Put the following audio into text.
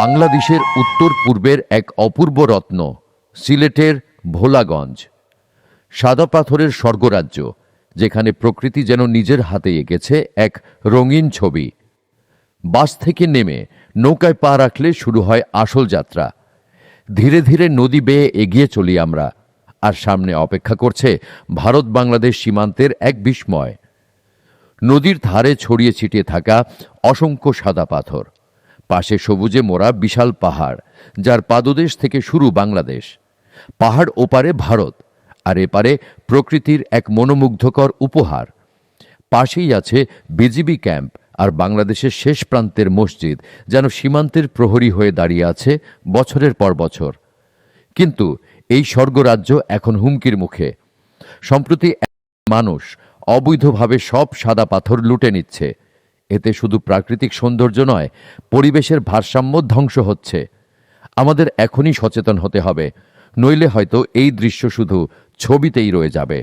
বাংলাদেশের উত্তর পূর্বের এক অপূর্ব রত্ন সিলেটের ভোলাগঞ্জ। সাদা পাথরের স্বর্গরাজ্য, যেখানে প্রকৃতি যেন নিজের হাতে এঁকেছে এক রঙিন ছবি। বাস থেকে নেমে নৌকায় পা রাখলে শুরু হয় আসল যাত্রা। ধীরে ধীরে নদী বেয়ে এগিয়ে চলি আমরা, আর সামনে অপেক্ষা করছে ভারত বাংলাদেশ সীমান্তের এক বিস্ময়। নদীর ধারে ছড়িয়ে ছিটিয়ে থাকা অসংখ্য সাদা পাথর, পাশে সবুজে মোড়া বিশাল পাহাড়, যার পাদদেশ থেকে শুরু বাংলাদেশ। পাহাড় ওপারে ভারত, আর এপারে প্রকৃতির এক মনোমুগ্ধকর উপহার। পাশেই আছে বিজিবি ক্যাম্প আর বাংলাদেশের শেষ প্রান্তের মসজিদ, যেন সীমান্তের প্রহরী হয়ে দাঁড়িয়ে আছে বছরের পর বছর। কিন্তু এই স্বর্গরাজ্য এখন হুমকির মুখে। সম্প্রতি মানুষ অবৈধভাবে সব সাদা পাথর লুটে নিচ্ছে। এতে শুধু প্রাকৃতিক সৌন্দর্য নয়, পরিবেশের ভারসাম্য ধ্বংস হচ্ছে। আমাদের এখনই সচেতন হতে হবে, নইলে হয়তো এই দৃশ্য শুধু ছবিতেই রয়ে যাবে।